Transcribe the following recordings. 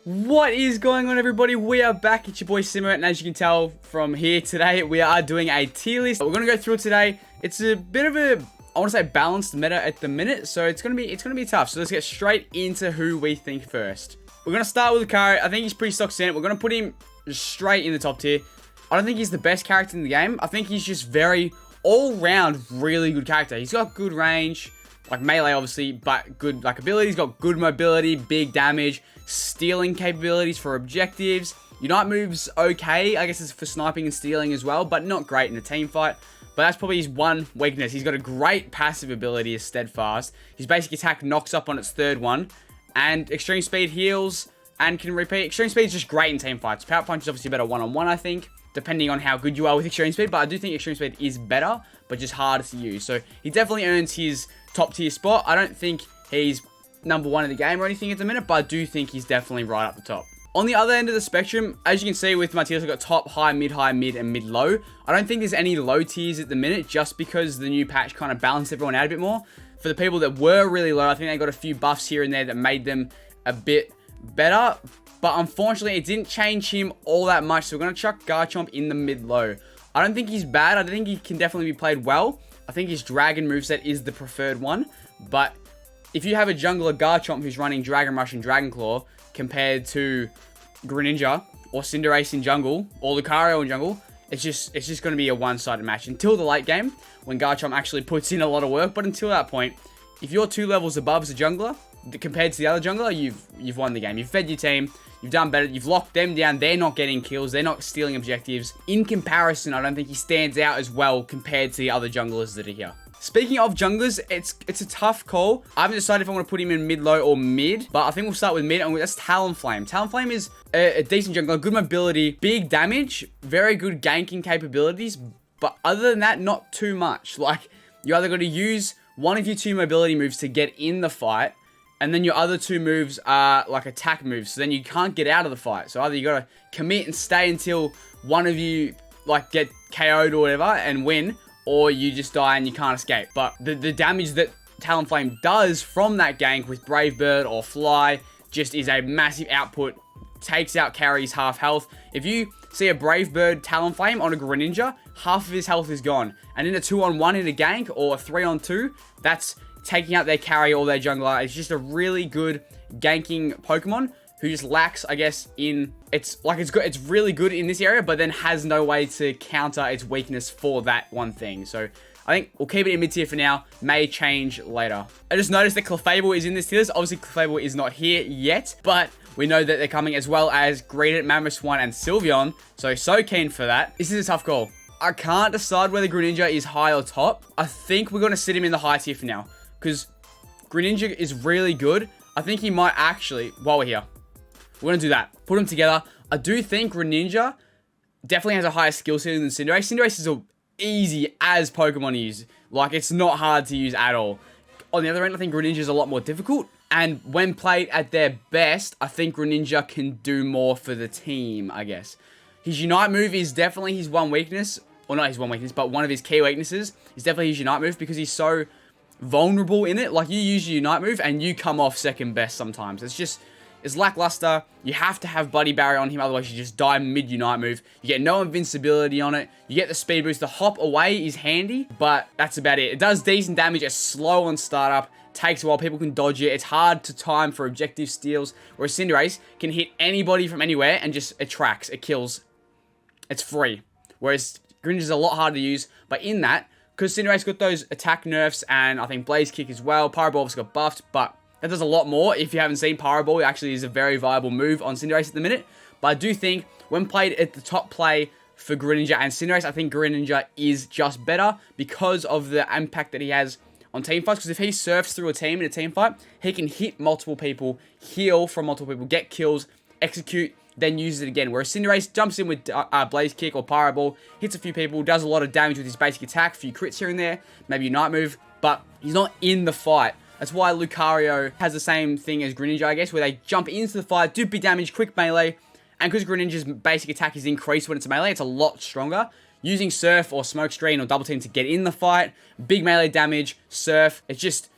What is going on, everybody? We are back. It's your boy Simmer, and as you can tell from here today, we are doing a tier list. We're gonna go through it today. It's a bit of a, I want to say, balanced meta at the minute, so it's gonna be tough. So let's get straight into who we think first. We're gonna start with Lucario. I think he's pretty stock standard. We're gonna put him straight in the top tier. I don't think he's the best character in the game. I think he's just very all-round really good character. He's got good range, like melee obviously, but good like ability. He's got good mobility, big damage, stealing capabilities for objectives. Unite moves okay, I guess it's for sniping and stealing as well, but not great in a team fight. But that's probably his one weakness. He's got a great passive ability as Steadfast. His basic attack knocks up on its third one, and extreme speed heals and can repeat. Extreme speed is just great in team fights. Power punch is obviously better one-on-one, I think, depending on how good you are with extreme speed, but I do think extreme speed is better, but just harder to use. So he definitely earns his top tier spot. I don't think he's number one in the game or anything at the minute, but I do think he's definitely right up the top. On the other end of the spectrum, as you can see with my tiers, I've got top, high, mid, and mid-low. I don't think there's any low tiers at the minute, just because the new patch kind of balanced everyone out a bit more. For the people that were really low, I think they got a few buffs here and there that made them a bit better, but unfortunately it didn't change him all that much, so we're going to chuck Garchomp in the mid-low. I don't think he's bad. I think he can definitely be played well. I think his Dragon moveset is the preferred one, but if you have a jungler Garchomp who's running Dragon Rush and Dragon Claw compared to Greninja or Cinderace in jungle or Lucario in jungle, it's just going to be a one-sided match until the late game when Garchomp actually puts in a lot of work. But until that point, if you're 2 levels above as a jungler compared to the other jungler, you've won the game. You've fed your team. You've done better. You've locked them down. They're not getting kills. They're not stealing objectives. In comparison, I don't think he stands out as well compared to the other junglers that are here. Speaking of junglers, it's a tough call. I haven't decided if I want to put him in mid-low or mid, but I think we'll start with mid, and that's Talonflame. Talonflame is a decent jungler, good mobility, big damage, very good ganking capabilities, but other than that, not too much. Like, you either got to use one of your 2 mobility moves to get in the fight, and then your other 2 moves are like attack moves, so then you can't get out of the fight. So either you got to commit and stay until one of you like get KO'd or whatever and win, or you just die and you can't escape. But the damage that Talonflame does from that gank with Brave Bird or Fly just is a massive output, takes out carries half health. If you see a Brave Bird Talonflame on a Greninja, half of his health is gone. And in a 2-on-1 in a gank or a 3-on-2, that's taking out their carry or their jungler. It's just a really good ganking Pokemon who just lacks, I guess, in it's really good in this area, but then has no way to counter its weakness for that one thing. So I think we'll keep it in mid tier for now. May change later. I just noticed that Clefable is in this tier list. Obviously, Clefable is not here yet, but we know that they're coming, as well as Greedent, Mamoswine, and Sylveon. So keen for that. This is a tough call. I can't decide whether Greninja is high or top. I think we're going to sit him in the high tier for now, because Greninja is really good. I think he might actually, while we're here, we're going to do that. Put them together. I do think Greninja definitely has a higher skill ceiling than Cinderace. Cinderace is easy as Pokemon to use. Like, it's not hard to use at all. On the other end, I think Greninja is a lot more difficult. And when played at their best, I think Greninja can do more for the team, I guess. His Unite move is definitely his one weakness. Or not his one weakness, but one of his key weaknesses is definitely his Unite move, because he's so vulnerable in it. Like, you use your Unite move and you come off second best sometimes. It's lackluster. You have to have Buddy Barrier on him, otherwise you just die mid-Unite move. You get no invincibility on it. You get the speed boost. The hop away is handy, but that's about it. It does decent damage. It's slow on startup. Takes a while. People can dodge it. It's hard to time for objective steals, whereas Cinderace can hit anybody from anywhere and just attracts. It kills. It's free. Whereas Greninja is a lot harder to use, but in that, because Cinderace got those attack nerfs, and I think Blaze Kick as well. Pyro Ball obviously got buffed, but that does a lot more. If you haven't seen, Pyro Ball actually is a very viable move on Cinderace at the minute. But I do think when played at the top play for Greninja and Cinderace, I think Greninja is just better because of the impact that he has on team fights. Because if he surfs through a team in a team fight, he can hit multiple people, heal from multiple people, get kills, execute, then uses it again. Whereas Cinderace jumps in with Blaze Kick or Pyro Ball, hits a few people, does a lot of damage with his basic attack, a few crits here and there, maybe a Unite move, but he's not in the fight. That's why Lucario has the same thing as Greninja, I guess, where they jump into the fight, do big damage, quick melee, and because Greninja's basic attack is increased when it's melee, it's a lot stronger. Using Surf or Smoke Screen or Double Team to get in the fight, big melee damage, Surf, it's just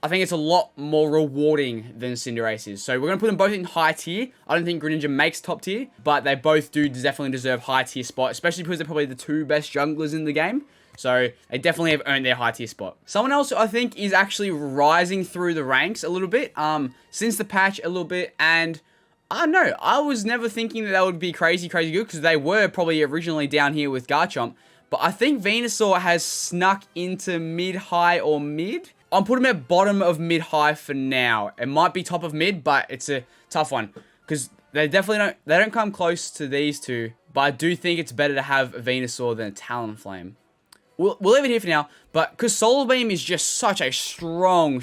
I think it's a lot more rewarding than Cinderace is. So we're going to put them both in high tier. I don't think Greninja makes top tier, but they both do definitely deserve high tier spot, especially because they're probably the two best junglers in the game. So they definitely have earned their high tier spot. Someone else I think is actually rising through the ranks a little bit, since the patch a little bit, and I don't know, I was never thinking that they would be crazy good, because they were probably originally down here with Garchomp, but I think Venusaur has snuck into mid-high or mid. I'm putting them at bottom of mid-high for now. It might be top of mid, but it's a tough one, because they definitely don't come close to these two, but I do think it's better to have a Venusaur than a Talonflame. We'll leave it here for now, but because Solar Beam is just such a strong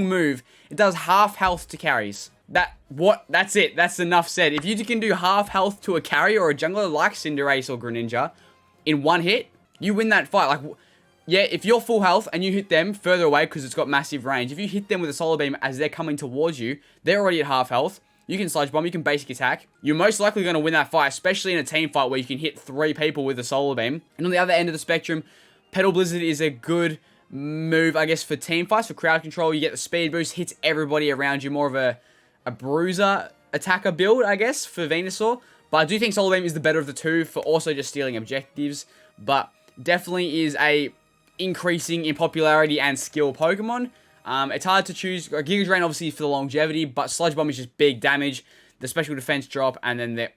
move, it does half health to carries. That's it. That's enough said. If you can do half health to a carry or a jungler like Cinderace or Greninja in one hit, you win that fight. Like, yeah, if you're full health and you hit them further away because it's got massive range, if you hit them with a Solar Beam as they're coming towards you, they're already at half health. You can Sludge Bomb, you can basic attack. You're most likely going to win that fight, especially in a team fight where you can hit 3 people with a Solar Beam. And on the other end of the spectrum, Petal Blizzard is a good move, I guess, for team fights, for crowd control. You get the speed boost, hits everybody around you, more of a bruiser attacker build, I guess, for Venusaur. But I do think Solar Beam is the better of the two for also just stealing objectives. But definitely is a increasing in popularity and skill Pokemon. It's hard to choose. Giga Drain obviously for the longevity, but Sludge Bomb is just big damage. The special defense drop and then the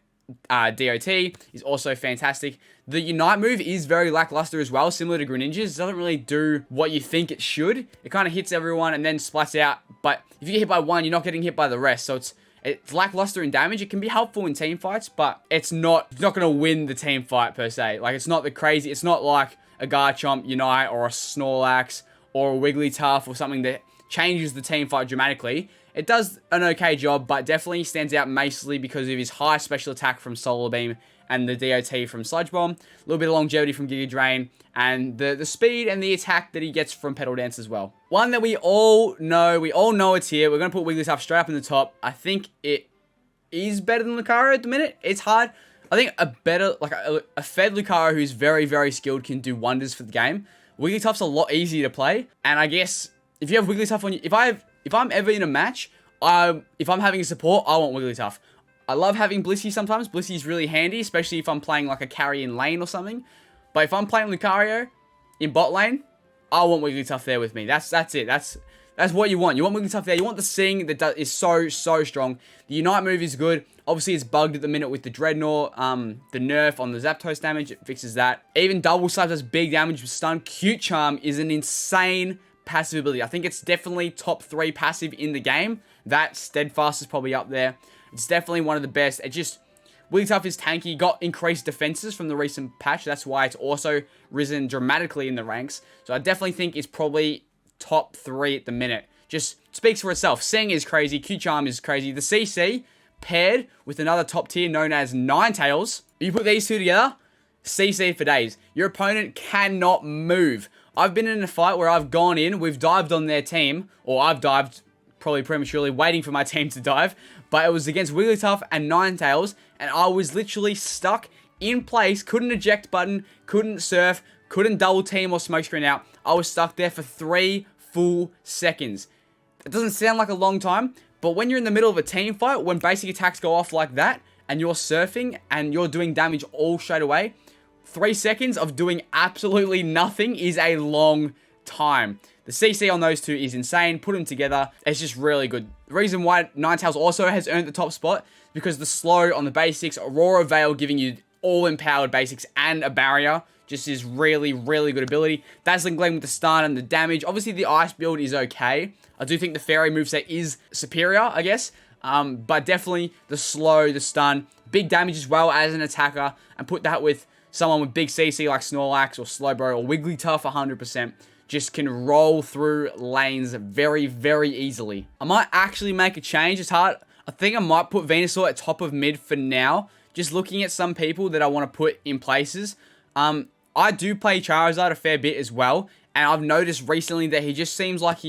DOT is also fantastic. The Unite move is very lackluster as well, similar to Greninja's. It doesn't really do what you think it should. It kind of hits everyone and then splats out, but if you get hit by one, you're not getting hit by the rest. So it's lackluster in damage. It can be helpful in team fights, but it's not going to win the team fight per se. Like, it's not it's not like a Garchomp Unite or a Snorlax or a Wigglytuff or something that changes the team fight dramatically. It does an okay job, but definitely stands out mostly because of his high special attack from Solar Beam and the DOT from Sludge Bomb, a little bit of longevity from Giga Drain, and the speed and the attack that he gets from Petal Dance as well. One that we all know it's here. We're going to put Wigglytuff straight up in the top. I think it is better than Lucario at the minute. It's hard. I think a better, like a fed Lucario who's very skilled can do wonders for the game. Wigglytuff's a lot easier to play, and I guess if you have Wigglytuff on you, if I'm ever in a match, if I'm having a support, I want Wigglytuff. I love having Blissey sometimes. Blissey's really handy, especially if I'm playing like a carry in lane or something. But if I'm playing Lucario in bot lane, I want Wigglytuff there with me. That's it. That's what you want. You want Wigglytuff there. You want the Sing that is so strong. The Unite move is good. Obviously, it's bugged at the minute with the Dreadnought. The nerf on the Zapdos damage, it fixes that. Even Double Slap does big damage with stun. Cute Charm is an insane passive ability. I think it's definitely top 3 passive in the game. That Steadfast is probably up there. It's definitely one of the best. It just, Wigglytuff is tanky, got increased defenses from the recent patch. That's why it's also risen dramatically in the ranks. So I definitely think it's probably top 3 at the minute. Just speaks for itself. Sing is crazy. Q-Charm is crazy. The CC paired with another top tier known as Ninetales. You put these two together, CC for days. Your opponent cannot move. I've been in a fight where I've gone in, we've dived on their team, or I've dived probably prematurely, waiting for my team to dive, but it was against Wigglytuff and Ninetales, and I was literally stuck in place, couldn't eject button, couldn't surf, couldn't double team or smokescreen out. I was stuck there for 3 full seconds. It doesn't sound like a long time, but when you're in the middle of a team fight, when basic attacks go off like that, and you're surfing, and you're doing damage all straight away, 3 seconds of doing absolutely nothing is a long time. The CC on those two is insane. Put them together, it's just really good. The reason why Ninetales also has earned the top spot is because the slow on the basics, Aurora Veil giving you all empowered basics and a barrier, just is really good ability. Dazzling Gleam with the stun and the damage. Obviously the ice build is okay. I do think the fairy moveset is superior, I guess. But definitely the slow, the stun, big damage as well as an attacker, and put that with someone with big CC like Snorlax or Slowbro or Wigglytuff 100%. Just can roll through lanes very easily. I might actually make a change. It's hard. I think I might put Venusaur at top of mid for now. Just looking at some people that I want to put in places. I do play Charizard a fair bit as well. And I've noticed recently that he just seems like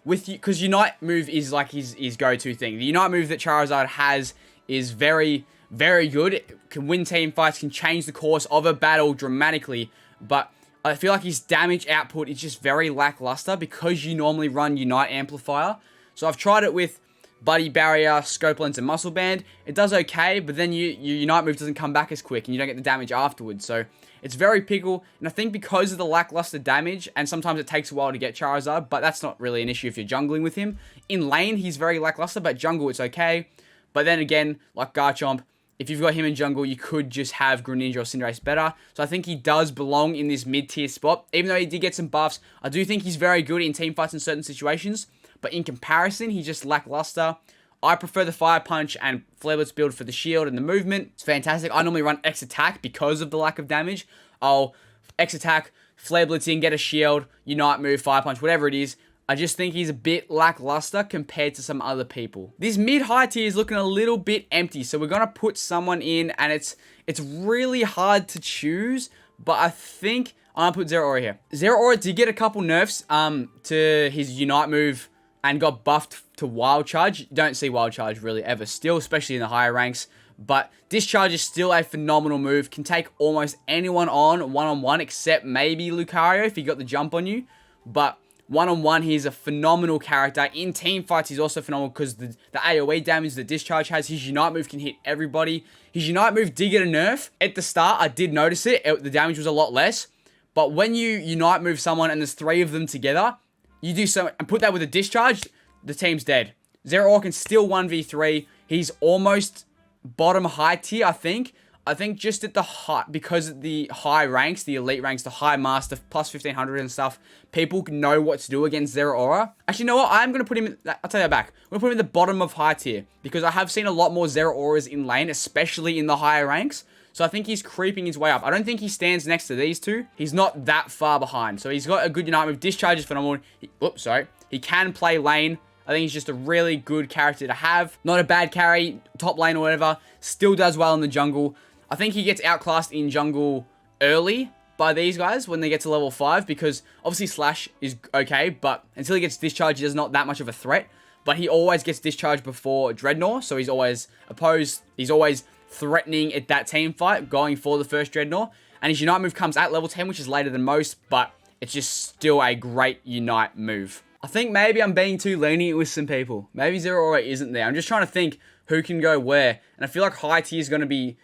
because Unite move is like his go-to thing. The Unite move that Charizard has is very good. It can win team fights, can change the course of a battle dramatically. But I feel like his damage output is just very lackluster because you normally run Unite Amplifier. So I've tried it with Buddy Barrier, Scope Lens, and Muscle Band. It does okay, but then your Unite move doesn't come back as quick and you don't get the damage afterwards. So it's very pickle, and I think because of the lackluster damage, and sometimes it takes a while to get Charizard, but that's not really an issue if you're jungling with him. In lane, he's very lackluster, but jungle, it's okay. But then again, like Garchomp, if you've got him in jungle, you could just have Greninja or Cinderace better. So I think he does belong in this mid-tier spot. Even though he did get some buffs, I do think he's very good in team fights in certain situations. But in comparison, he's just lackluster. I prefer the Fire Punch and Flare Blitz build for the shield and the movement. It's fantastic. I normally run X Attack because of the lack of damage. I'll X Attack, Flare Blitz in, get a shield, Unite move, Fire Punch, whatever it is. I just think he's a bit lackluster compared to some other people. This mid-high tier is looking a little bit empty, so we're going to put someone in, and it's really hard to choose, but I think I'm going to put Zeraora here. Zeraora did get a couple nerfs to his Unite move and got buffed to Wild Charge. You don't see Wild Charge really ever still, especially in the higher ranks. But Discharge is still a phenomenal move. Can take almost anyone on one-on-one except maybe Lucario if he got the jump on you. But one-on-one, he's a phenomenal character. In team fights, he's also phenomenal because the AoE damage that Discharge has, his Unite move can hit everybody. His Unite move did get a nerf. At the start, I did notice it. The damage was a lot less. But when you Unite move someone and there's 3 of them together, you do so, and put that with a Discharge, the team's dead. Zeraora can still 1v3. He's almost bottom high tier, I think. I think just at the high, because of the high ranks, the elite ranks, the high master, plus 1500 and stuff, people know what to do against Zeraora. Actually, you know what? I'm going to put him, I'll tell you that back. I'm going to put him in the bottom of high tier, because I have seen a lot more Zeraoras in lane, especially in the higher ranks. So I think he's creeping his way up. I don't think he stands next to these two. He's not that far behind. So he's got a good Unite move. Discharge is phenomenal. He can play lane. I think he's just a really good character to have. Not a bad carry, top lane or whatever. Still does well in the jungle. I think he gets outclassed in jungle early by these guys when they get to level 5. Because obviously Slash is okay. But until he gets Discharge, he's not that much of a threat. But he always gets Discharge before Dreadnought. So he's always opposed. He's always threatening at that team fight, going for the first Dreadnought. And his Unite move comes at level 10, which is later than most, but it's just still a great Unite move. I think maybe I'm being too lenient with some people. Maybe Zeraora isn't there. I'm just trying to think who can go where. And I feel like high tier is going to be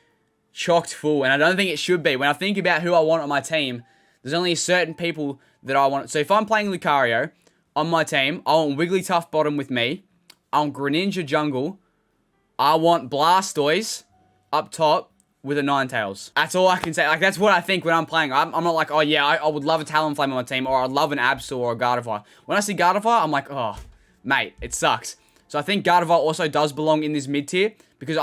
chocked full, and I don't think it should be. When I think about who I want on my team, there's only certain people that I want. So if I'm playing Lucario on my team, I want Wigglytuff bottom with me. I want Greninja jungle. I want Blastoise up top with a Ninetales. That's all I can say. Like, that's what I think when I'm playing. I'm not like, oh yeah, I would love a Talonflame on my team, or I'd love an Absol or a Gardevoir. When I see Gardevoir, I'm like, oh, mate, it sucks. So I think Gardevoir also does belong in this mid tier, because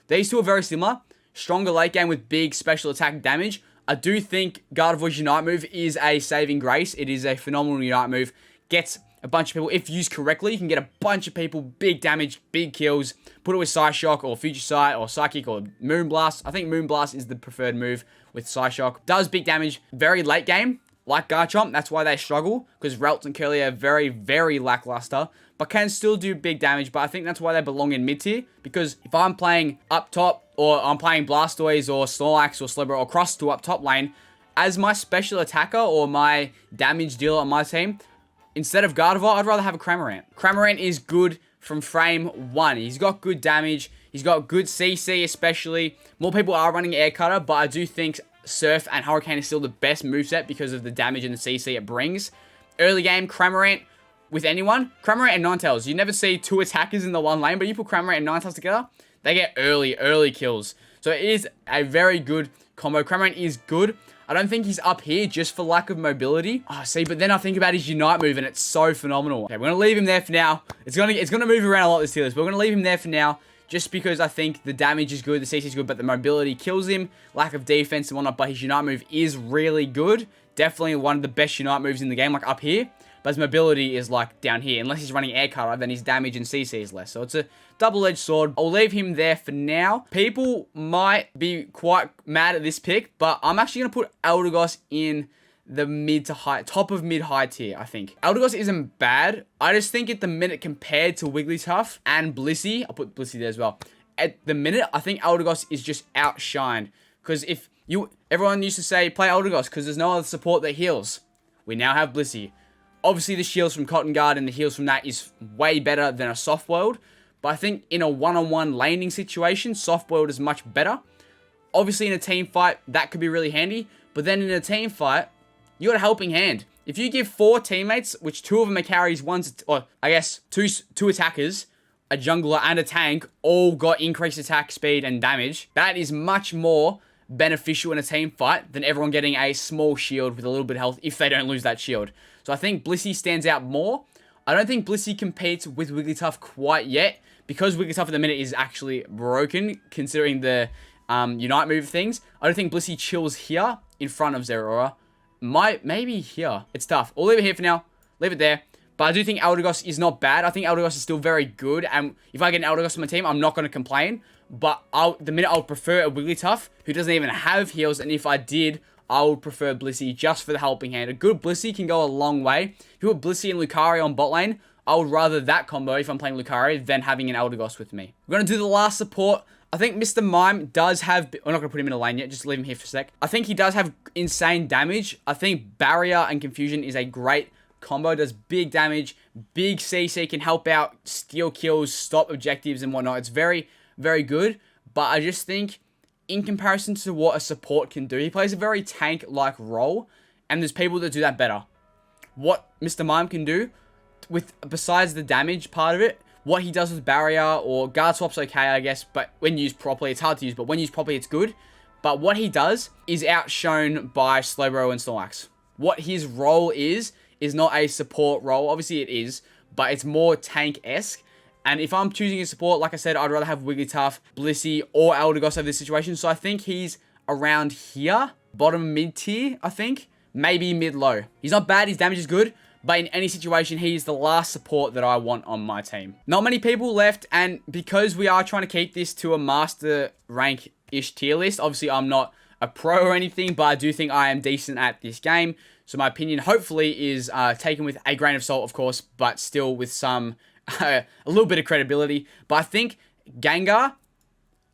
these two are very similar. Stronger late game with big special attack damage. I do think Gardevoir's Unite move is a saving grace. It is a phenomenal Unite move. Gets a bunch of people, if used correctly, you can get a bunch of people, big damage, big kills. Put it with Psyshock or Future Sight or Psychic or Moonblast. I think Moonblast is the preferred move with Psyshock. Does big damage very late game, like Garchomp. That's why they struggle, because Relt and Curly are very, very lackluster, but can still do big damage. But I think that's why they belong in mid tier, because if I'm playing up top, or I'm playing Blastoise or Snorlax or Slibber or Cross to up top lane, as my special attacker or my damage dealer on my team, instead of Gardevoir, I'd rather have a Cramorant. Cramorant is good from frame 1. He's got good damage. He's got good CC especially. More people are running Air Cutter, but I do think Surf and Hurricane is still the best moveset because of the damage and the CC it brings. Early game, Cramorant with anyone. Cramorant and Ninetales. You never see 2 attackers in the one lane, but you put Cramorant and Ninetales together, they get early kills. So it is a very good combo. Cramorant is good. I don't think he's up here just for lack of mobility. Oh, see, but then I think about his Unite move, and it's so phenomenal. Okay, we're going to leave him there for now. It's gonna move around a lot, this tier list, but we're going to leave him there for now, just because I think the damage is good, the CC is good, but the mobility kills him. Lack of defense and whatnot, but his Unite move is really good. Definitely one of the best Unite moves in the game, like up here. But his mobility is like down here. Unless he's running Air Cutter, then his damage and CC is less. So it's a double-edged sword. I'll leave him there for now. People might be quite mad at this pick, but I'm actually going to put Eldegoss in the mid to high, top of mid-high tier, I think. Eldegoss isn't bad. I just think at the minute, compared to Wigglytuff and Blissey, I'll put Blissey there as well. At the minute, I think Eldegoss is just outshined. Because if Everyone used to say, play Eldegoss because there's no other support that heals. We now have Blissey. Obviously, the shields from Cotton Guard and the heals from that is way better than a Soft World. But I think in a one-on-one laning situation, Soft World is much better. Obviously, in a team fight, that could be really handy. But then in a team fight, you got a helping hand. If you give 4 teammates, which 2 of them are carries, or I guess two attackers, a jungler and a tank, all got increased attack speed and damage, that is much more beneficial in a team fight than everyone getting a small shield with a little bit of health if they don't lose that shield. So I think Blissey stands out more. I don't think Blissey competes with Wigglytuff quite yet, because Wigglytuff at the minute is actually broken, considering the Unite move things. I don't think Blissey chills here in front of Zeraora. Maybe here. It's tough. I'll leave it here for now. Leave it there. But I do think Eldegoss is not bad. I think Eldegoss is still very good. And if I get an Eldegoss on my team, I'm not going to complain. But the minute I'll prefer a Wigglytuff, who doesn't even have heals. And if I did, I would prefer Blissey just for the helping hand. A good Blissey can go a long way. If you put Blissey and Lucario on bot lane, I would rather that combo if I'm playing Lucario than having an Eldegoss with me. We're going to do the last support. I think Mr. Mime does have... We're not going to put him in a lane yet. Just leave him here for a sec. I think he does have insane damage. I think Barrier and Confusion is a great combo. Does big damage. Big CC, can help out, steal kills, stop objectives and whatnot. It's very, very good. But I just think, in comparison to what a support can do, he plays a very tank-like role. And there's people that do that better. What Mr. Mime can do, besides the damage part of it, what he does with Barrier or Guard Swap's okay, I guess, but when used properly, it's hard to use, but when used properly, it's good. But what he does is outshone by Slowbro and Snorlax. What his role is not a support role. Obviously, it is, but it's more tank-esque. And if I'm choosing a support, like I said, I'd rather have Wigglytuff, Blissey, or Eldegoss over this situation. So I think he's around here, bottom mid-tier, I think. Maybe mid-low. He's not bad, his damage is good. But in any situation, he's the last support that I want on my team. Not many people left, and because we are trying to keep this to a master rank-ish tier list, obviously I'm not a pro or anything, but I do think I am decent at this game. So my opinion, hopefully, is taken with a grain of salt, of course, but still with some, a little bit of credibility. But I think Gengar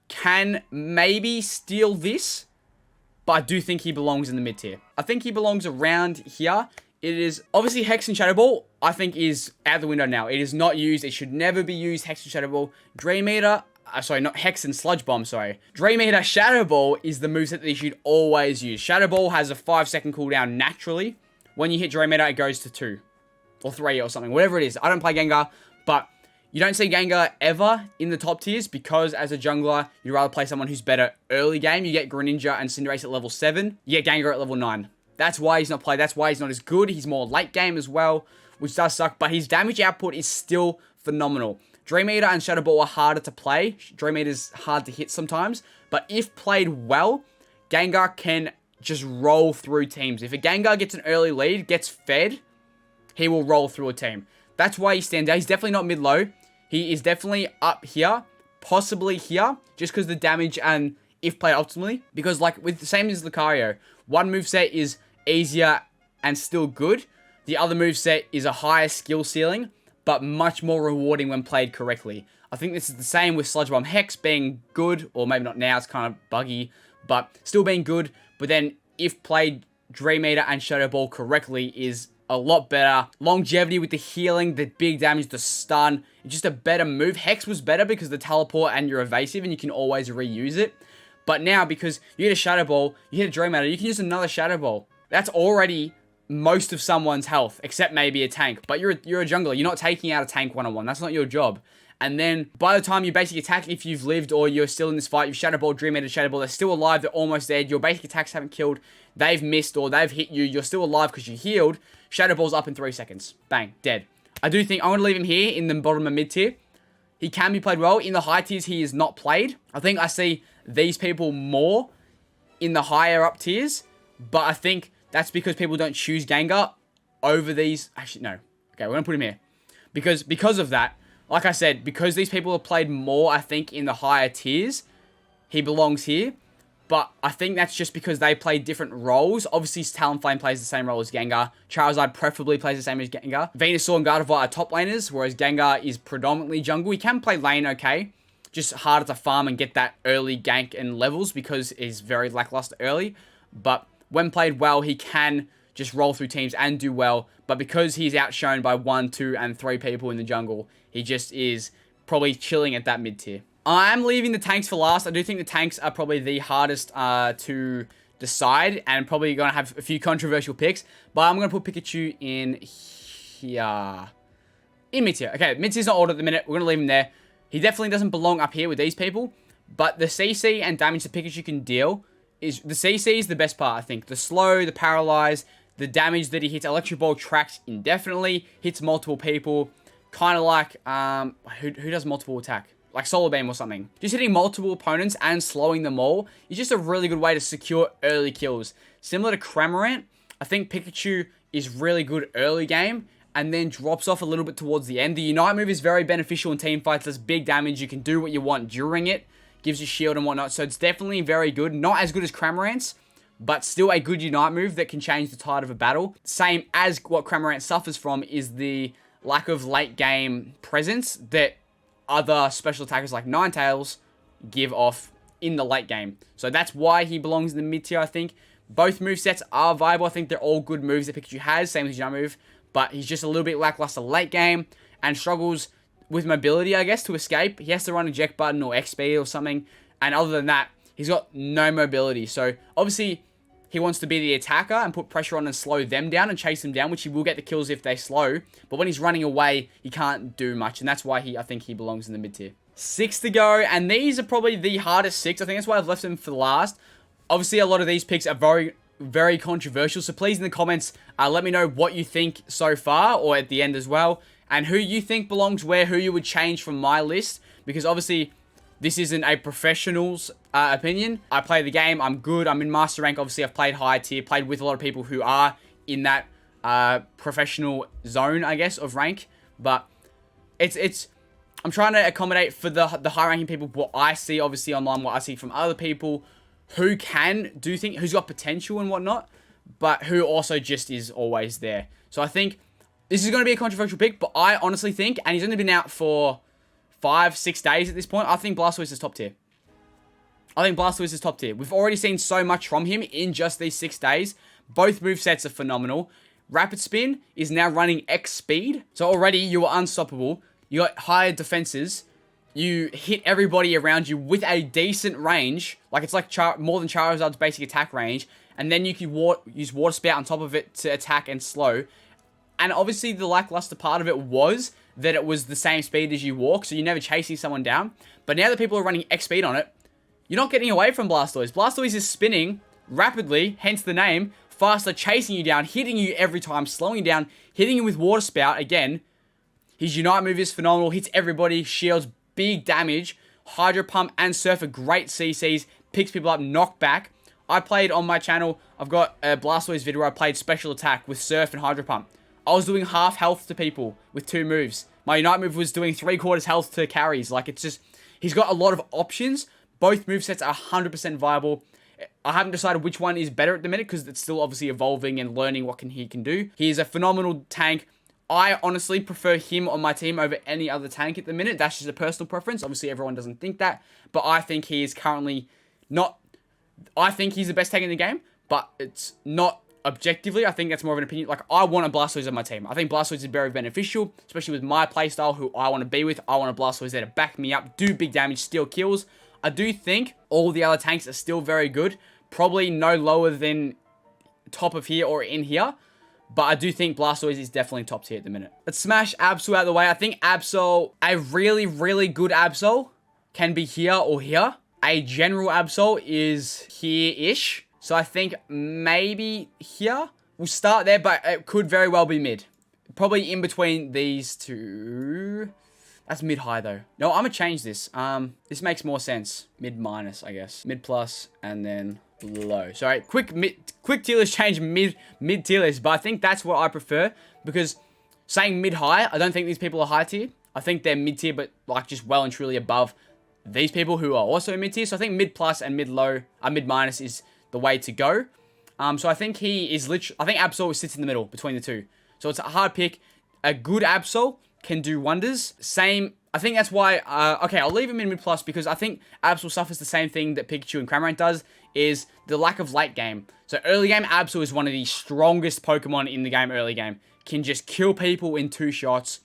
can maybe steal this, but I do think he belongs in the mid-tier. I think he belongs around here. It is, obviously, Hex and Shadow Ball, I think, is out the window now. It is not used. It should never be used, Hex and Shadow Ball. Dream Eater, sorry, not Hex and Sludge Bomb, sorry. Dream Eater, Shadow Ball is the moveset that you should always use. Shadow Ball has a 5-second cooldown naturally. When you hit Dream Eater, it goes to 2 or 3 or something, whatever it is. I don't play Gengar, but you don't see Gengar ever in the top tiers because as a jungler, you'd rather play someone who's better early game. You get Greninja and Cinderace at level 7. You get Gengar at level 9. That's why he's not played. That's why he's not as good. He's more late game as well, which does suck. But his damage output is still phenomenal. Dream Eater and Shadow Ball are harder to play. Dream Eater's hard to hit sometimes. But if played well, Gengar can just roll through teams. If a Gengar gets an early lead, gets fed, he will roll through a team. That's why he stands out. He's definitely not mid-low. He is definitely up here, possibly here, just because the damage and if played optimally. Because like with the same as Lucario, one moveset is easier and still good. The other moveset is a higher skill ceiling, but much more rewarding when played correctly. I think this is the same with Sludge Bomb. Hex being good, or maybe not now, it's kind of buggy, but still being good. But then if played Dream Eater and Shadow Ball correctly is a lot better. Longevity with the healing, the big damage, the stun. It's just a better move. Hex was better because the teleport and you're evasive and you can always reuse it. But now, because you hit a Shadow Ball, you hit a Dream Eater, you can use another Shadow Ball. That's already most of someone's health, except maybe a tank. But you're a jungler. You're not taking out a tank one-on-one. That's not your job. And then, by the time you basically attack, if you've lived or you're still in this fight, you've Shadow Ball, Dream Eater, Shadow Ball, they're still alive, they're almost dead, your basic attacks haven't killed, they've missed or they've hit you, you're still alive because you healed, Shadow Ball's up in 3 seconds. Bang, dead. I do think, I'm going to leave him here in the bottom of mid-tier. He can be played well. In the high tiers, he is not played. I think I see these people more in the higher up tiers, but I think that's because people don't choose Gengar over these. Actually, no. Okay, we're going to put him here. Because of that, like I said, because these people have played more, I think, in the higher tiers, he belongs here. But I think that's just because they play different roles. Obviously, Talonflame plays the same role as Gengar. Charizard preferably plays the same as Gengar. Venusaur and Gardevoir are top laners, whereas Gengar is predominantly jungle. He can play lane okay, just harder to farm and get that early gank and levels because he's very lackluster early. But when played well, he can just roll through teams and do well. But because he's outshone by 1, 2, and 3 people in the jungle, he just is probably chilling at that mid tier. I'm leaving the tanks for last. I do think the tanks are probably the hardest to decide and probably going to have a few controversial picks. But I'm going to put Pikachu in here. In mid tier. Okay, mid tier's not ordered at the minute. We're going to leave him there. He definitely doesn't belong up here with these people. But the CC and damage that Pikachu can deal is... The CC is the best part, I think. The slow, the paralyze, the damage that he hits. Electric Ball tracks indefinitely. Hits multiple people. Kind of like... Who does multiple attack? Like Solar Beam or something. Just hitting multiple opponents and slowing them all is just a really good way to secure early kills. Similar to Cramorant, I think Pikachu is really good early game and then drops off a little bit towards the end. The Unite move is very beneficial in team fights. Does big damage. You can do what you want during it. Gives you shield and whatnot. So it's definitely very good. Not as good as Cramorant's, but still a good Unite move that can change the tide of a battle. Same as what Cramorant suffers from is the lack of late game presence that other special attackers like Ninetales give off in the late game. So that's why he belongs in the mid tier, I think. Both movesets are viable. I think they're all good moves that Pikachu has. Same as Unite move. But he's just a little bit lackluster late game and struggles with mobility, I guess, to escape. He has to run eject button or XP or something. And other than that, he's got no mobility. So obviously, he wants to be the attacker and put pressure on and slow them down and chase them down, which he will get the kills if they slow. But when he's running away, he can't do much. And that's why I think he belongs in the mid tier. 6 to go. And these are probably the hardest 6. I think that's why I've left them for the last. Obviously, a lot of these picks are very, very controversial. So please in the comments, let me know what you think so far or at the end as well. And who you think belongs where, who you would change from my list. Because obviously, this isn't a professional's opinion. I play the game. I'm good. I'm in master rank. Obviously, I've played high tier. Played with a lot of people who are in that professional zone, I guess, of rank. But I'm trying to accommodate for the high ranking people what I see, obviously, online, what I see from other people who can do things, who's got potential and whatnot, but who also just is always there. So I think this is going to be a controversial pick, but I honestly think, and he's only been out for 5-6 days at this point, I think Blastoise is top tier. I think Blastoise is top tier. We've already seen so much from him in just these 6 days. Both movesets are phenomenal. Rapid Spin is now running X speed. So already you are unstoppable. You got higher defenses. You hit everybody around you with a decent range. Like it's like more than Charizard's basic attack range. And then you can use Water Spout on top of it to attack and slow. And obviously the lackluster part of it was that it was the same speed as you walk, so you're never chasing someone down. But now that people are running X speed on it, you're not getting away from Blastoise. Blastoise is spinning rapidly, hence the name, faster, chasing you down, hitting you every time, slowing you down, hitting you with Water Spout again. His Unite move is phenomenal, hits everybody, shields, big damage. Hydro Pump and Surf are great CCs, picks people up, knockback. I played on my channel, I've got a Blastoise video where I played Special Attack with Surf and Hydro Pump. I was doing half health to people with 2 moves. My Unite move was doing 3/4 health to carries. Like, it's just... He's got a lot of options. Both movesets are 100% viable. I haven't decided which one is better at the minute because it's still obviously evolving and learning what he can do. He is a phenomenal tank. I honestly prefer him on my team over any other tank at the minute. That's just a personal preference. Obviously, everyone doesn't think that. But I think he is currently not... I think he's the best tank in the game, but it's not... Objectively, I think that's more of an opinion. Like, I want a Blastoise on my team. I think Blastoise is very beneficial, especially with my playstyle, who I want to be with. I want a Blastoise there to back me up, do big damage, steal kills. I do think all the other tanks are still very good. Probably no lower than top of here or in here. But I do think Blastoise is definitely top tier at the minute. Let's smash Absol out of the way. I think Absol, a really, really good Absol, can be here or here. A general Absol is here-ish. So I think maybe here. We'll start there, but it could very well be mid. Probably in between these two. That's mid-high, though. No, I'm going to change this. This makes more sense. Mid-minus, I guess. Mid-plus, and then low. Sorry, quick tier list change mid-tier list, but I think that's what I prefer, because saying mid-high, I don't think these people are high tier. I think they're mid-tier, but like just well and truly above these people who are also mid-tier. So I think mid-plus and mid-low, mid-minus is the way to go. So I think he is literally... I think Absol sits in the middle between the two. So it's a hard pick. A good Absol can do wonders. Same I think that's why, okay, I'll leave him in mid-plus because I think Absol suffers the same thing that Pikachu and Cramorant does, is the lack of late game. So early game, Absol is one of the strongest Pokemon in the game early game. Can just kill people in 2 shots.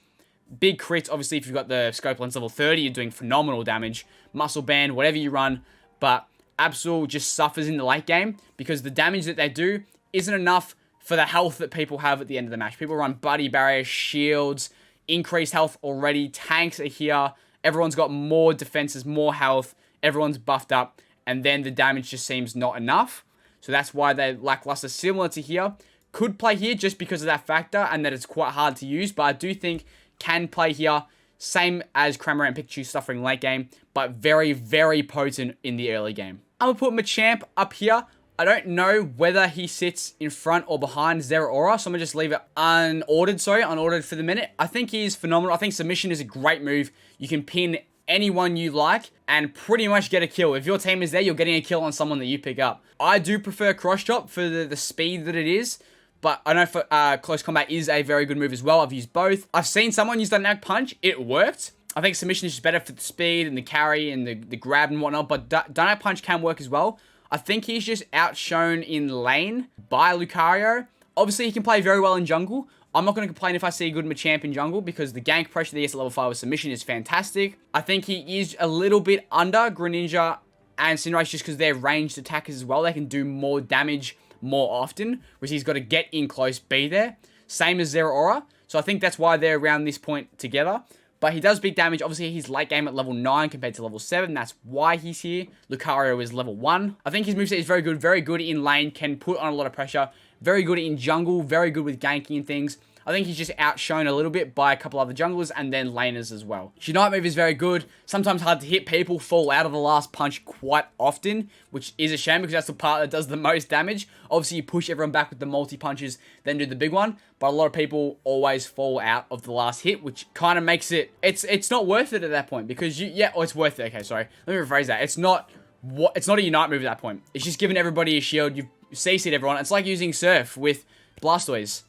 Big crits, obviously, if you've got the Scope Lens level 30, you're doing phenomenal damage. Muscle Band, whatever you run. But Absol just suffers in the late game because the damage that they do isn't enough for the health that people have at the end of the match. People run Buddy Barrier, Shields, increased health already. Tanks are here. Everyone's got more defenses, more health. Everyone's buffed up. And then the damage just seems not enough. So that's why they're lackluster. Similar to here. Could play here just because of that factor and that it's quite hard to use. But I do think can play here. Same as Cramorant and Pikachu suffering late game. But very, very potent in the early game. I'm going to put Machamp up here. I don't know whether he sits in front or behind Zeraora, so I'm going to just leave it unordered for the minute. I think he's phenomenal. I think Submission is a great move. You can pin anyone you like and pretty much get a kill. If your team is there, you're getting a kill on someone that you pick up. I do prefer Cross Chop for the speed that it is, but I know for Close Combat is a very good move as well. I've used both. I've seen someone use Dynamic Punch. It worked. I think Submission is just better for the speed and the carry and the grab and whatnot, but Dynamic Punch can work as well. I think he's just outshone in lane by Lucario. Obviously, he can play very well in jungle. I'm not going to complain if I see a good Machamp in jungle because the gank pressure that he gets at level 5 with Submission is fantastic. I think he is a little bit under Greninja and Cinderace just because they're ranged attackers as well. They can do more damage more often, which he's got to get in close, be there. Same as Zeraora. So I think that's why they're around this point together. But he does big damage. Obviously, he's late game at level 9 compared to level 7. That's why he's here. Lucario is level 1. I think his moveset is very good. Very good in lane. Can put on a lot of pressure. Very good in jungle. Very good with ganking and things. I think he's just outshone a little bit by a couple other junglers and then laners as well. Unite move is very good. Sometimes hard to hit. People fall out of the last punch quite often, which is a shame because that's the part that does the most damage. Obviously, you push everyone back with the multi-punches, then do the big one. But a lot of people always fall out of the last hit, which kind of makes it... It's not worth it at that point because it's worth it. Okay, sorry. Let me rephrase that. It's not a Unite move at that point. It's just giving everybody a shield. You've CC'd everyone. It's like using Surf with Blastoise.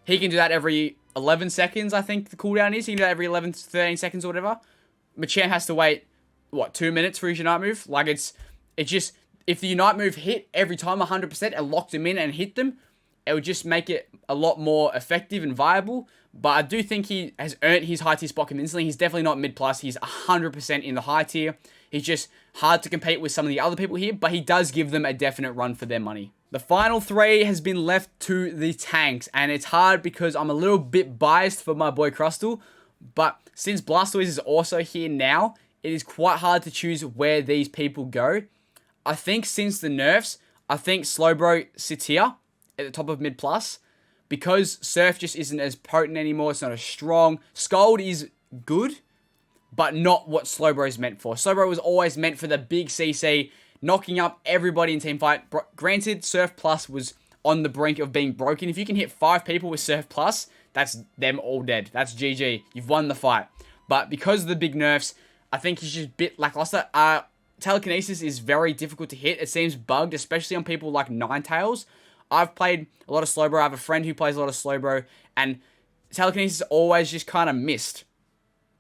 He can do that every 11 seconds, I think the cooldown is. He can do that every 11 to 13 seconds or whatever. Machamp has to wait, 2 minutes for his Unite move? Like, it's just... If the Unite move hit every time 100% and locked him in and hit them, it would just make it a lot more effective and viable. But I do think he has earned his high tier spot convincingly. He's definitely not mid-plus. He's 100% in the high tier. He's just hard to compete with some of the other people here, but he does give them a definite run for their money. The final 3 has been left to the tanks, and it's hard because I'm a little bit biased for my boy Crustle, but since Blastoise is also here now, it is quite hard to choose where these people go. I think since the nerfs, I think Slowbro sits here at the top of mid-plus, because Surf just isn't as potent anymore, it's not as strong. Scald is good, but not what Slowbro is meant for. Slowbro was always meant for the big CC, knocking up everybody in teamfight. Granted, Surf Plus was on the brink of being broken. If you can hit 5 people with Surf Plus, that's them all dead. That's GG. You've won the fight. But because of the big nerfs, I think he's just a bit lackluster. Telekinesis is very difficult to hit. It seems bugged, especially on people like Ninetales. I've played a lot of Slowbro. I have a friend who plays a lot of Slowbro, and Telekinesis always just kind of missed.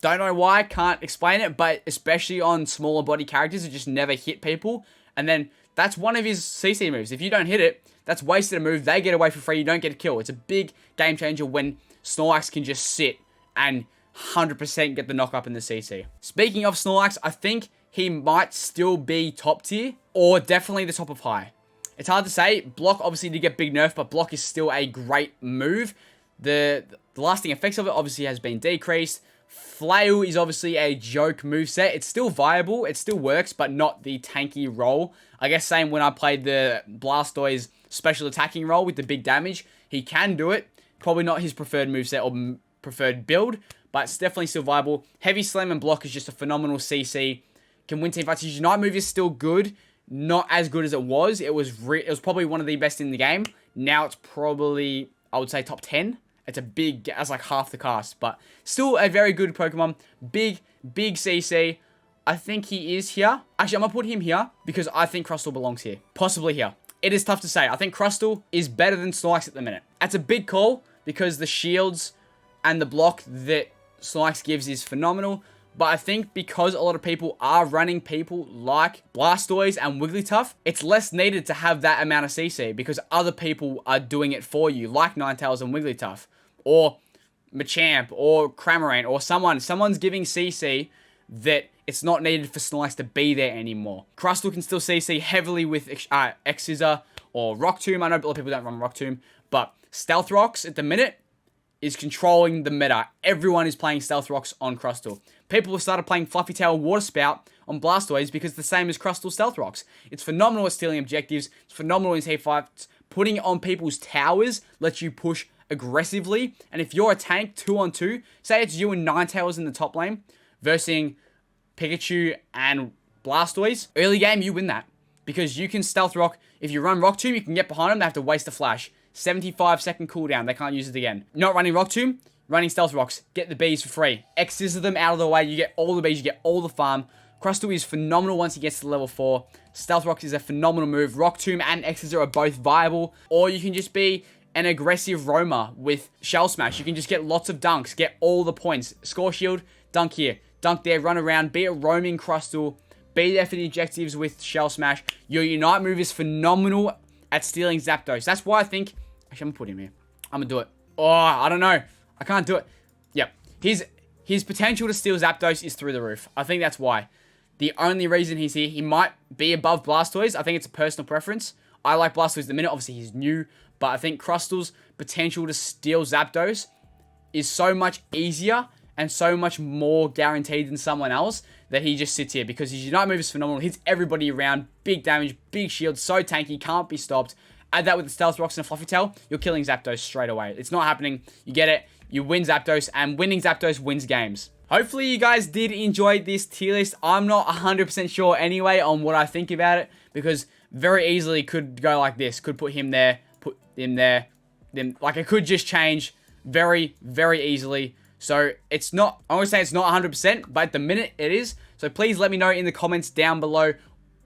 Don't know why, can't explain it, but especially on smaller body characters, it just never hit people. And then that's one of his CC moves. If you don't hit it, that's wasted a move. They get away for free. You don't get a kill. It's a big game changer when Snorlax can just sit and 100% get the knock up in the CC. Speaking of Snorlax, I think he might still be top tier or definitely the top of high. It's hard to say. Block obviously did get big nerf, but Block is still a great move. The lasting effects of it obviously has been decreased. Flail is obviously a joke moveset. It's still viable. It still works, but not the tanky role. I guess same when I played the Blastoise special attacking role with the big damage. He can do it. Probably not his preferred moveset or preferred build, but it's definitely still viable. Heavy Slam and Block is just a phenomenal CC. Can win teamfights. His Unite move is still good. Not as good as it was. It was probably one of the best in the game. Now it's probably, I would say, top 10. It's that's like half the cast, but still a very good Pokemon. Big CC. I think he is here. Actually, I'm going to put him here because I think Crustle belongs here. Possibly here. It is tough to say. I think Crustle is better than Snorlax at the minute. That's a big call because the shields and the block that Snorlax gives is phenomenal. But I think because a lot of people are running people like Blastoise and Wigglytuff, it's less needed to have that amount of CC because other people are doing it for you, like Ninetales and Wigglytuff, or Machamp, or Cramorant, or someone's giving CC that it's not needed for Snorlax to be there anymore. Crustle can still CC heavily with X-Scissor or Rock Tomb. I know a lot of people don't run Rock Tomb, but Stealth Rocks at the minute is controlling the meta. Everyone is playing Stealth Rocks on Crustle. People have started playing Fluffy Tail Water Spout on Blastoise because it's the same as Crustle Stealth Rocks. It's phenomenal at stealing objectives. It's phenomenal in team fights. Putting it on people's towers lets you push aggressively. And if you're a tank 2-on-2, say it's you and Ninetales in the top lane versus Pikachu and Blastoise, early game you win that because you can Stealth Rock. If you run Rock Tomb, you can get behind them. They have to waste a flash. 75-second cooldown. They can't use it again. Not running Rock Tomb, running Stealth Rocks. Get the bees for free. X-Scissor them out of the way. You get all the bees. You get all the farm. Crustle is phenomenal once he gets to level 4. Stealth Rocks is a phenomenal move. Rock Tomb and X-Scissor are both viable. Or you can just be an aggressive roamer with Shell Smash. You can just get lots of dunks. Get all the points. Score shield. Dunk here. Dunk there. Run around. Be a roaming Crustle. Be there for the objectives with Shell Smash. Your Unite move is phenomenal at stealing Zapdos. That's why I think... Actually, I'm going to put him here. I'm going to do it. Oh, I don't know. I can't do it. Yep. His potential to steal Zapdos is through the roof. I think that's why. The only reason he's here, he might be above Blastoise. I think it's a personal preference. I like Blastoise at the minute. Obviously, he's new. But I think Crustle's potential to steal Zapdos is so much easier and so much more guaranteed than someone else that he just sits here because his Unite move is phenomenal. Hits everybody around. Big damage, big shield, so tanky, can't be stopped. Add that with the Stealth Rocks and a Fluffy Tail, you're killing Zapdos straight away. It's not happening. You get it. You win Zapdos, and winning Zapdos wins games. Hopefully you guys did enjoy this tier list. I'm not 100% sure anyway on what I think about it because very easily could go like this. Could put him there, put him there. Then, like, it could just change very, very easily. So it's not, I want to say it's not 100%, but at the minute it is. So please let me know in the comments down below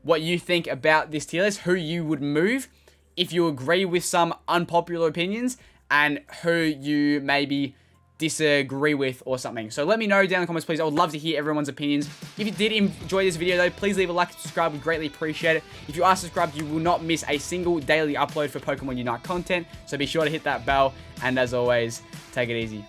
what you think about this tier list, who you would move, if you agree with some unpopular opinions, and who you maybe disagree with or something. So let me know down in the comments, please. I would love to hear everyone's opinions. If you did enjoy this video, though, please leave a like and subscribe. We'd greatly appreciate it. If you are subscribed, you will not miss a single daily upload for Pokemon Unite content. So be sure to hit that bell. And as always, take it easy.